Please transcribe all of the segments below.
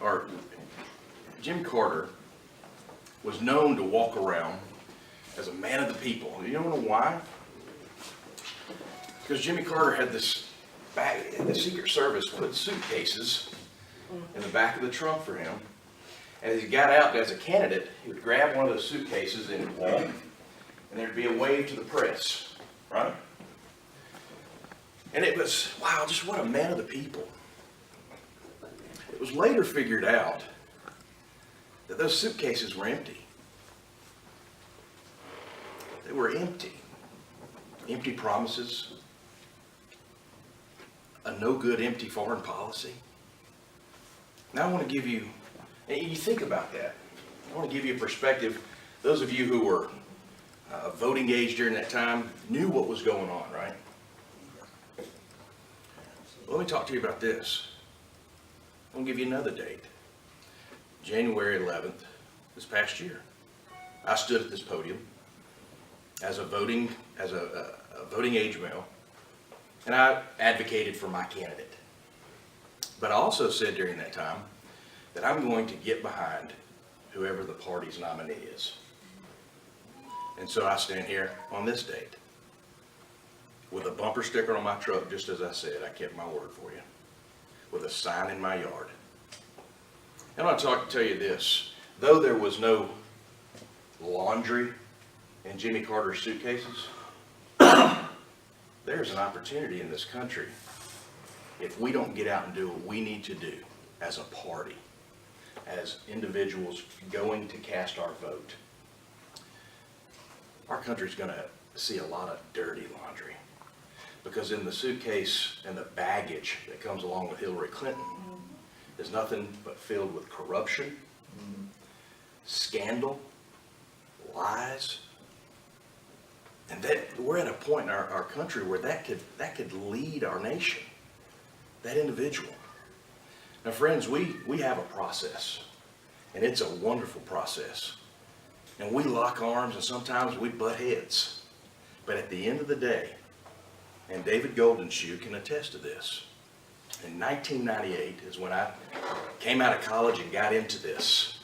or Jimmy Carter was known to walk around as a man of the people. You don't know why? Because Jimmy Carter had this bag, the Secret Service put suitcases in the back of the trunk for him. And as he got out as a candidate, he would grab one of those suitcases and he'd walk, and there'd be a wave to the press, right? And it was, wow, just what a man of the people. It was later figured out that those suitcases were empty. They were empty. Empty promises. A no good, empty foreign policy. Now I want to give you, and you think about that. I want to give you a perspective. Those of you who were voting age during that time knew what was going on, right? Well, let me talk to you about this. I'm going to give you another date. January 11th, this past year. I stood at this podium as a voting age male, and I advocated for my candidate. But I also said during that time that I'm going to get behind whoever the party's nominee is. And so I stand here on this date with a bumper sticker on my truck, just as I said. I kept my word for you. With a sign in my yard. And I want to tell you this. Though there was no laundry in Jimmy Carter's suitcases, there's an opportunity in this country if we don't get out and do what we need to do as a party, as individuals going to cast our vote. Our country's going to see a lot of dirty laundry. Because in the suitcase and the baggage that comes along with Hillary Clinton is nothing but filled with corruption, scandal, lies. And that we're at a point in our country where that could lead our nation, that individual. Now friends, we have a process, and it's a wonderful process. And we lock arms and sometimes we butt heads. But at the end of the day, and David Goldenshoe can attest to this, in 1998 is when I came out of college and got into this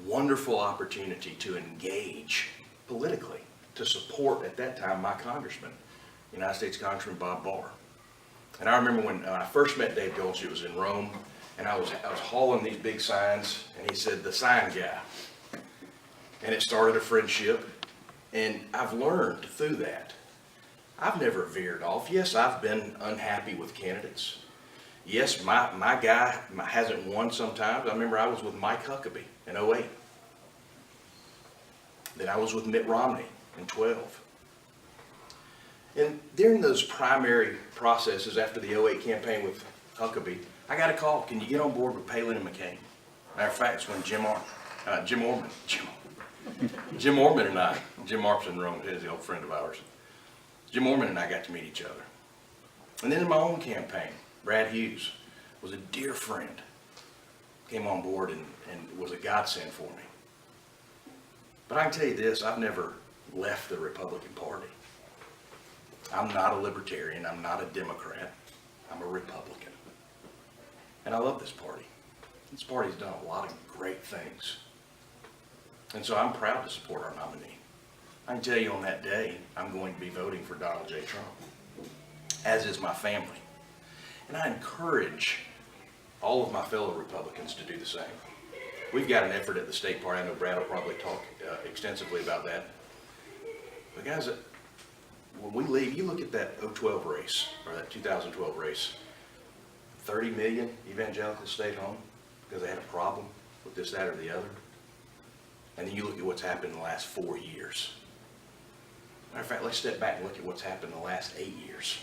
wonderful opportunity to engage politically, to support at that time my congressman, United States Congressman Bob Barr. And I remember when I first met Dave Goldenshoe, it was in Rome, and I was hauling these big signs, and he said, "The sign guy." And it started a friendship, and I've learned through that. I've never veered off. Yes, I've been unhappy with candidates. Yes, my guy hasn't won sometimes. I remember I was with Mike Huckabee in 2008. Then I was with Mitt Romney in 2012. And during those primary processes after the 2008 campaign with Huckabee, I got a call, "Can you get on board with Palin and McCain?" Matter of fact, it's when Jim Orman and I, Jim Orp's in Rome, he's the old friend of ours. Jim Orman and I got to meet each other. And then in my own campaign, Brad Hughes was a dear friend, came on board and was a godsend for me. But I can tell you this, I've never left the Republican Party. I'm not a libertarian, I'm not a Democrat, I'm a Republican. And I love this party. This party's done a lot of great things. And so I'm proud to support our nominee. I can tell you on that day, I'm going to be voting for Donald J. Trump, as is my family. And I encourage all of my fellow Republicans to do the same. We've got an effort at the state party. I know Brad will probably talk extensively about that. But guys, when we leave, you look at that 2012 race, or that 2012 race, 30 million evangelicals stayed home because they had a problem with this, that, or the other. And then you look at what's happened in the last 4 years. Matter of fact, let's step back and look at what's happened in the last 8 years.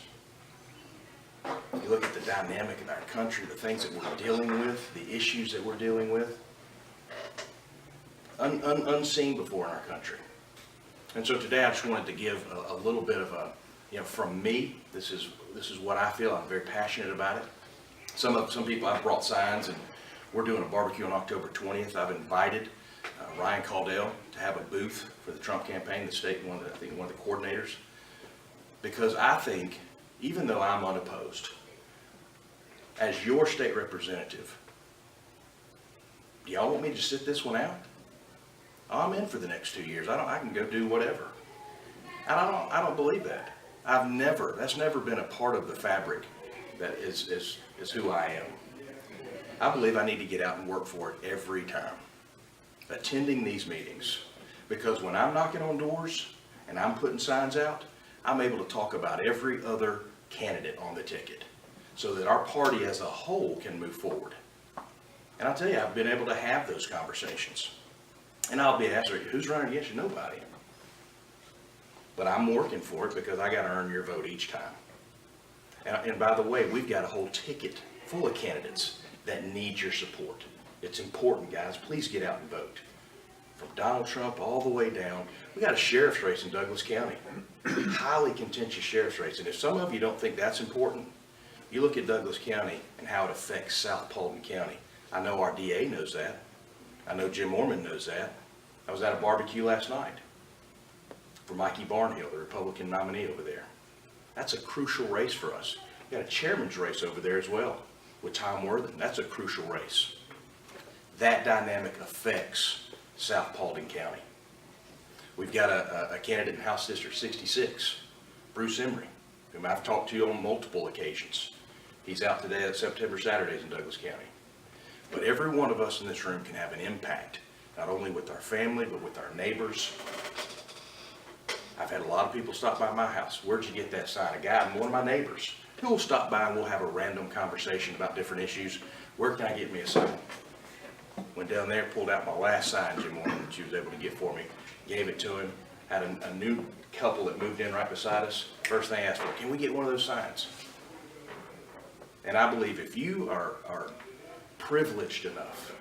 You look at the dynamic of our country, the things that we're dealing with, the issues that we're dealing with, unseen before in our country. And so today I just wanted to give a little bit of a, from me, this is what I feel. I'm very passionate about it. Some people, I've brought signs, and we're doing a barbecue on October 20th. I've invited Ryan Caldell to have a booth for the Trump campaign, the state, one of the coordinators, because I think, even though I'm unopposed, as your state representative, Do y'all want me to sit this one out? I'm in for the next 2 years. I can go do whatever. And I don't believe that. That's never been a part of the fabric that is who I am. I believe I need to get out and work for it every time. Attending these meetings. Because when I'm knocking on doors and I'm putting signs out, I'm able to talk about every other candidate on the ticket so that our party as a whole can move forward. And I'll tell you, I've been able to have those conversations. And I'll be asked, who's running against you? Nobody. But I'm working for it because I got to earn your vote each time. And by the way, we've got a whole ticket full of candidates that need your support. It's important, guys. Please get out and vote. From Donald Trump all the way down. We got a sheriff's race in Douglas County. Highly contentious sheriff's race. And if some of you don't think that's important, you look at Douglas County and how it affects South Paulding County. I know our DA knows that. I know Jim Orman knows that. I was at a barbecue last night for Mikey Barnhill, the Republican nominee over there. That's a crucial race for us. We got a chairman's race over there as well with Tom Worthen. That's a crucial race. That dynamic affects South Paulding County. We've got a candidate in House District 66, Bruce Emery, whom I've talked to on multiple occasions. He's out today at September Saturdays in Douglas County. But every one of us in this room can have an impact, not only with our family, but with our neighbors. I've had a lot of people stop by my house. Where'd you get that sign? A guy, one of my neighbors, who will stop by and we'll have a random conversation about different issues. Where can I get me a sign? Went down there, pulled out my last sign, Jim Moore, that she was able to get for me, gave it to him. Had a new couple that moved in right beside us. First thing I asked for, can we get one of those signs? And I believe if you are privileged enough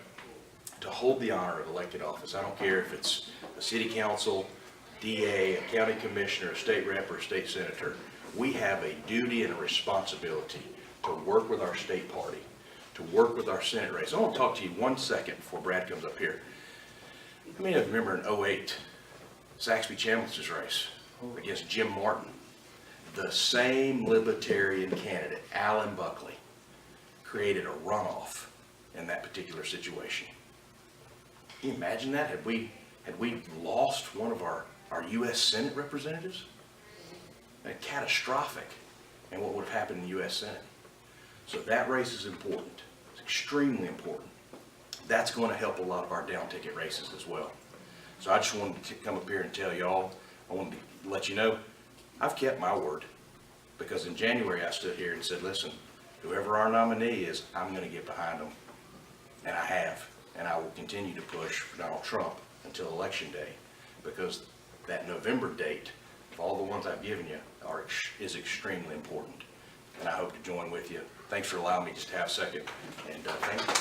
to hold the honor of elected office, I don't care if it's a city council, DA, a county commissioner, a state rep, or a state senator, we have a duty and a responsibility to work with our state party, to work with our Senate race. I want to talk to you 1 second before Brad comes up here. How many of you remember in 08, Saxby Chambliss's race against Jim Martin? The same libertarian candidate, Alan Buckley, created a runoff in that particular situation. Can you imagine that? Had we lost one of our U.S. Senate representatives? Catastrophic in what would have happened in the U.S. Senate. So that race is important. It's extremely important. That's going to help a lot of our down ticket races as well. So I just wanted to come up here and tell y'all, I wanted to let you know, I've kept my word. Because in January I stood here and said, listen, whoever our nominee is, I'm going to get behind them. And I have. And I will continue to push for Donald Trump until Election Day. Because that November date, of all the ones I've given you, is extremely important. And I hope to join with you. Thanks for allowing me just to have a second. And thank you.